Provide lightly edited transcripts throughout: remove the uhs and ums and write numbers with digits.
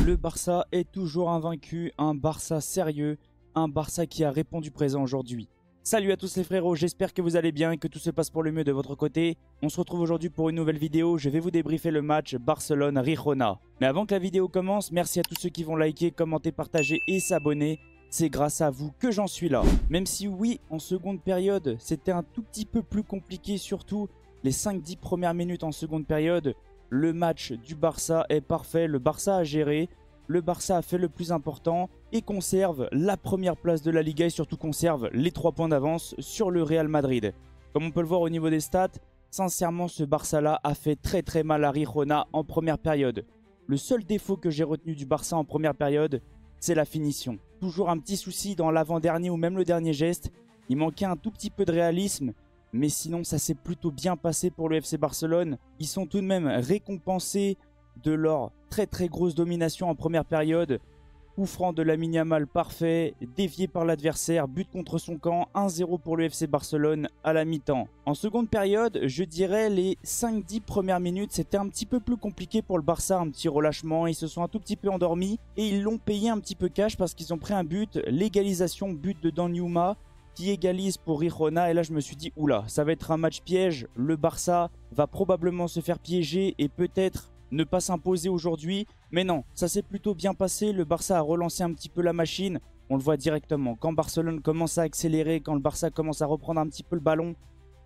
Le Barça est toujours invaincu, un Barça sérieux, un Barça qui a répondu présent aujourd'hui. Salut à tous les frérots, j'espère que vous allez bien et que tout se passe pour le mieux de votre côté. On se retrouve aujourd'hui pour une nouvelle vidéo, je vais vous débriefer le match Barcelone-Girona. Mais avant que la vidéo commence, merci à tous ceux qui vont liker, commenter, partager et s'abonner. C'est grâce à vous que j'en suis là. Même si oui, en seconde période, c'était un tout petit peu plus compliqué, surtout les 5-10 premières minutes en seconde période. Le match du Barça est parfait, le Barça a géré, le Barça a fait le plus important et conserve la première place de la Liga et surtout conserve les 3 points d'avance sur le Real Madrid. Comme on peut le voir au niveau des stats, sincèrement ce Barça-là a fait très mal à Girona en première période. Le seul défaut que j'ai retenu du Barça en première période, c'est la finition. Toujours un petit souci dans l'avant-dernier ou même le dernier geste, il manquait un tout petit peu de réalisme. Mais sinon, ça s'est plutôt bien passé pour le FC Barcelone. Ils sont tout de même récompensés de leur très grosse domination en première période. Coup franc de Lamine Yamal parfait, dévié par l'adversaire, but contre son camp, 1-0 pour le FC Barcelone à la mi-temps. En seconde période, je dirais les 5-10 premières minutes, c'était un petit peu plus compliqué pour le Barça, un petit relâchement. Ils se sont un tout petit peu endormis et ils l'ont payé un petit peu cash parce qu'ils ont pris un but, l'égalisation, but de Danyuma, qui égalise pour Girona. Et là je me suis dit oula, ça va être un match piège, le Barça va probablement se faire piéger et peut-être ne pas s'imposer aujourd'hui. Mais non, ça s'est plutôt bien passé, le Barça a relancé un petit peu la machine. On le voit directement, quand Barcelone commence à accélérer, quand le Barça commence à reprendre un petit peu le ballon,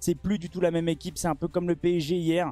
c'est plus du tout la même équipe, c'est un peu comme le PSG hier.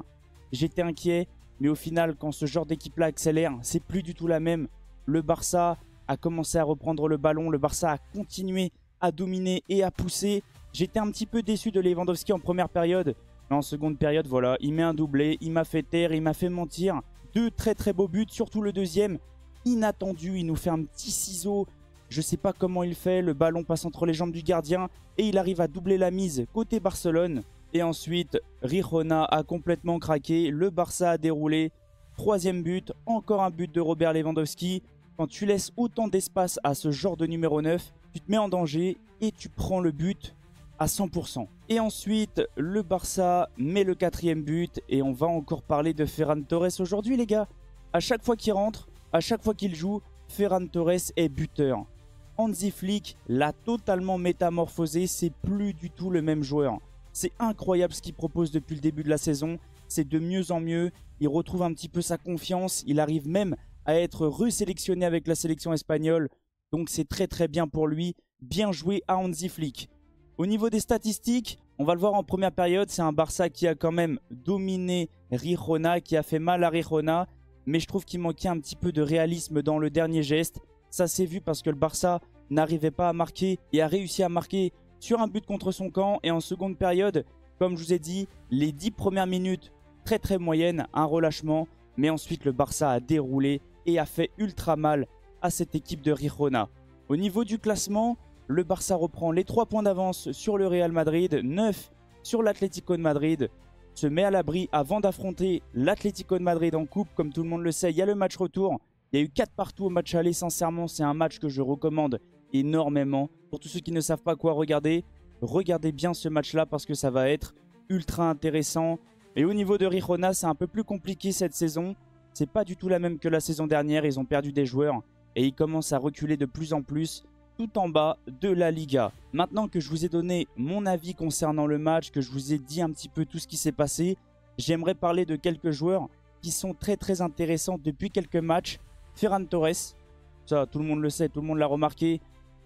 J'étais inquiet, mais au final quand ce genre d'équipe là accélère, c'est plus du tout la même. Le Barça a commencé à reprendre le ballon, le Barça a continué à dominer et à pousser. J'étais un petit peu déçu de Lewandowski en première période. Mais en seconde période, voilà, il met un doublé, il m'a fait taire, il m'a fait mentir. 2 très beaux buts, surtout le deuxième. Inattendu, il nous fait un petit ciseau. Je ne sais pas comment il fait, le ballon passe entre les jambes du gardien. Et il arrive à doubler la mise côté Barcelone. Et ensuite, Girona a complètement craqué. Le Barça a déroulé. 3e but, encore un but de Robert Lewandowski. Quand tu laisses autant d'espace à ce genre de numéro 9, tu te mets en danger et tu prends le but à 100%. Et ensuite, le Barça met le 4e but et on va encore parler de Ferran Torres aujourd'hui les gars. À chaque fois qu'il rentre, à chaque fois qu'il joue, Ferran Torres est buteur. Hansi Flick l'a totalement métamorphosé, c'est plus du tout le même joueur. C'est incroyable ce qu'il propose depuis le début de la saison, c'est de mieux en mieux, il retrouve un petit peu sa confiance, il arrive même à être resélectionné avec la sélection espagnole. Donc c'est très bien pour lui. Bien joué à Hansi Flick. Au niveau des statistiques, on va le voir en première période. C'est un Barça qui a quand même dominé Girona, qui a fait mal à Girona. Mais je trouve qu'il manquait un petit peu de réalisme dans le dernier geste. Ça s'est vu parce que le Barça n'arrivait pas à marquer et a réussi à marquer sur un but contre son camp. Et en seconde période, comme je vous ai dit, les 10 premières minutes très moyennes, un relâchement. Mais ensuite le Barça a déroulé et a fait ultra mal à cette équipe de Girona. Au niveau du classement, le Barça reprend les 3 points d'avance sur le Real Madrid, 9 sur l'Atlético de Madrid, se met à l'abri avant d'affronter l'Atlético de Madrid en coupe. Comme tout le monde le sait, il y a le match retour, il y a eu 4 partout au match aller. Sincèrement, c'est un match que je recommande énormément. Pour tous ceux qui ne savent pas quoi regarder, regardez bien ce match-là parce que ça va être ultra intéressant. Et au niveau de Girona, c'est un peu plus compliqué cette saison. C'est pas du tout la même que la saison dernière, ils ont perdu des joueurs. Et il commence à reculer de plus en plus tout en bas de la Liga. Maintenant que je vous ai donné mon avis concernant le match, que je vous ai dit un petit peu tout ce qui s'est passé, j'aimerais parler de quelques joueurs qui sont très intéressants depuis quelques matchs. Ferran Torres, ça tout le monde le sait, tout le monde l'a remarqué,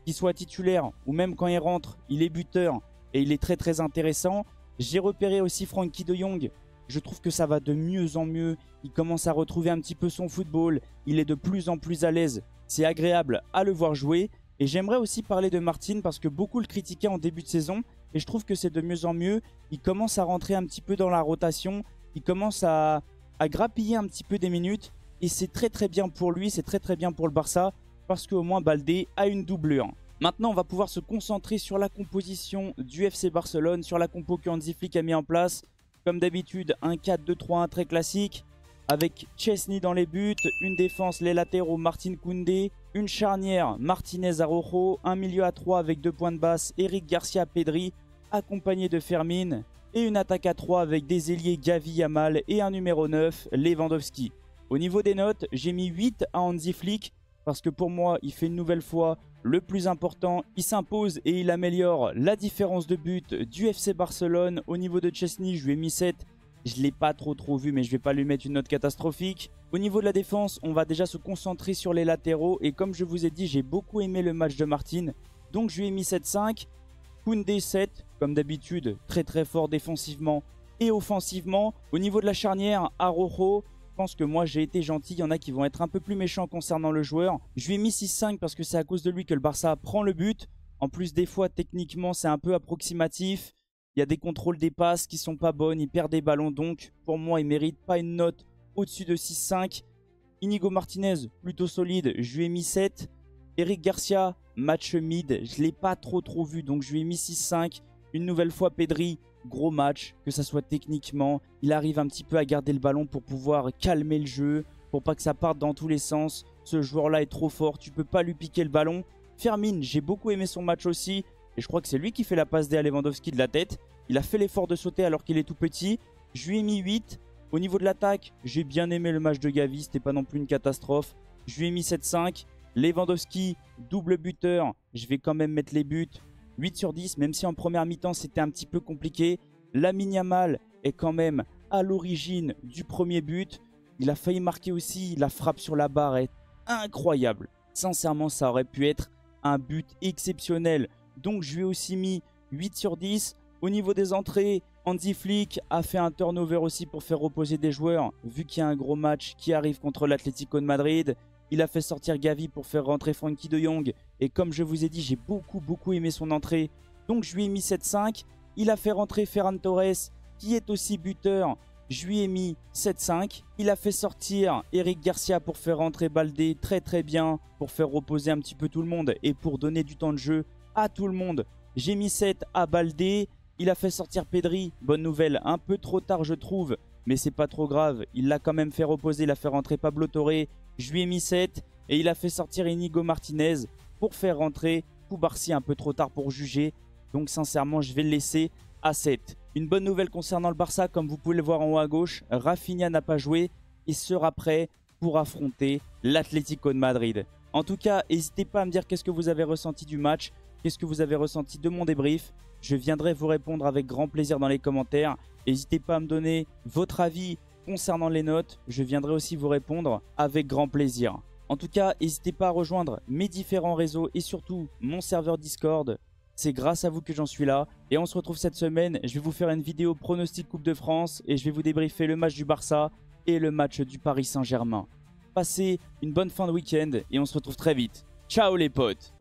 qu'il soit titulaire ou même quand il rentre, il est buteur et il est très intéressant. J'ai repéré aussi Frenkie de Jong. Je trouve que ça va de mieux en mieux. Il commence à retrouver un petit peu son football. Il est de plus en plus à l'aise. C'est agréable à le voir jouer. Et j'aimerais aussi parler de Martin parce que beaucoup le critiquaient en début de saison. Et je trouve que c'est de mieux en mieux. Il commence à rentrer un petit peu dans la rotation. Il commence à grappiller un petit peu des minutes. Et c'est très bien pour lui. C'est très bien pour le Barça. Parce qu'au moins Baldé a une doublure. Maintenant, on va pouvoir se concentrer sur la composition du FC Barcelone. Sur la compo que Hansi Flick a mis en place. Comme d'habitude, un 4-2-3-1 très classique. Avec Chesney dans les buts, une défense, les latéraux, Martin Koundé, une charnière, Martinez Araujo, un milieu à 3 avec 2 points de basse, Eric Garcia Pedri, accompagné de Fermin, et une attaque à 3 avec des ailiers Gavi Yamal et un numéro 9, Lewandowski. Au niveau des notes, j'ai mis 8 à Hansi Flick parce que pour moi, il fait une nouvelle fois le plus important. Il s'impose et il améliore la différence de but du FC Barcelone. Au niveau de Chesney, je lui ai mis 7. Je ne l'ai pas trop vu, mais je ne vais pas lui mettre une note catastrophique. Au niveau de la défense, on va déjà se concentrer sur les latéraux. Et comme je vous ai dit, j'ai beaucoup aimé le match de Martin. Donc je lui ai mis 7,5. Koundé 7, comme d'habitude, très fort défensivement et offensivement. Au niveau de la charnière, Araujo, je pense que moi j'ai été gentil. Il y en a qui vont être un peu plus méchants concernant le joueur. Je lui ai mis 6,5 parce que c'est à cause de lui que le Barça prend le but. En plus, des fois, techniquement, c'est un peu approximatif. Il y a des contrôles des passes qui sont pas bonnes. Il perd des ballons. Donc, pour moi, il ne mérite pas une note au-dessus de 6,5. Inigo Martinez, plutôt solide. Je lui ai mis 7. Eric Garcia, match mid. Je ne l'ai pas trop vu. Donc, je lui ai mis 6,5. Une nouvelle fois, Pedri. Gros match, que ça soit techniquement. Il arrive un petit peu à garder le ballon pour pouvoir calmer le jeu. Pour pas que ça parte dans tous les sens. Ce joueur-là est trop fort. Tu peux pas lui piquer le ballon. Fermin, j'ai beaucoup aimé son match aussi. Et je crois que c'est lui qui fait la passe D à Lewandowski de la tête. Il a fait l'effort de sauter alors qu'il est tout petit. Je lui ai mis 8. Au niveau de l'attaque, j'ai bien aimé le match de Gavi. C'était pas non plus une catastrophe. Je lui ai mis 7,5. Lewandowski, double buteur. Je vais quand même mettre les buts. 8 sur 10, même si en première mi-temps c'était un petit peu compliqué. Lamine Yamal est quand même à l'origine du premier but. Il a failli marquer aussi. La frappe sur la barre est incroyable. Sincèrement, ça aurait pu être un but exceptionnel. Donc je lui ai aussi mis 8 sur 10. Au niveau des entrées, Hansi Flick a fait un turnover aussi pour faire reposer des joueurs. Vu qu'il y a un gros match qui arrive contre l'Atlético de Madrid. Il a fait sortir Gavi pour faire rentrer Frenkie de Jong. Et comme je vous ai dit, j'ai beaucoup aimé son entrée. Donc je lui ai mis 7,5. Il a fait rentrer Ferran Torres, qui est aussi buteur. Je lui ai mis 7,5. Il a fait sortir Eric Garcia pour faire rentrer Baldé très bien. Pour faire reposer un petit peu tout le monde et pour donner du temps de jeu à tout le monde. J'ai mis 7 à Baldé. Il a fait sortir Pedri. Bonne nouvelle, un peu trop tard je trouve. Mais c'est pas trop grave. Il l'a quand même fait reposer. Il a fait rentrer Pablo Torre. Je lui ai mis 7 et il a fait sortir Inigo Martinez pour faire rentrer Koubarsi un peu trop tard pour juger. Donc sincèrement, je vais le laisser à 7. Une bonne nouvelle concernant le Barça, comme vous pouvez le voir en haut à gauche, Rafinha n'a pas joué et sera prêt pour affronter l'Atlético de Madrid. En tout cas, n'hésitez pas à me dire qu'est-ce que vous avez ressenti du match, qu'est-ce que vous avez ressenti de mon débrief. Je viendrai vous répondre avec grand plaisir dans les commentaires. N'hésitez pas à me donner votre avis concernant les notes, je viendrai aussi vous répondre avec grand plaisir. En tout cas, n'hésitez pas à rejoindre mes différents réseaux et surtout mon serveur Discord. C'est grâce à vous que j'en suis là. Et on se retrouve cette semaine. Je vais vous faire une vidéo pronostic Coupe de France et je vais vous débriefer le match du Barça et le match du Paris Saint-Germain. Passez une bonne fin de week-end et on se retrouve très vite. Ciao les potes!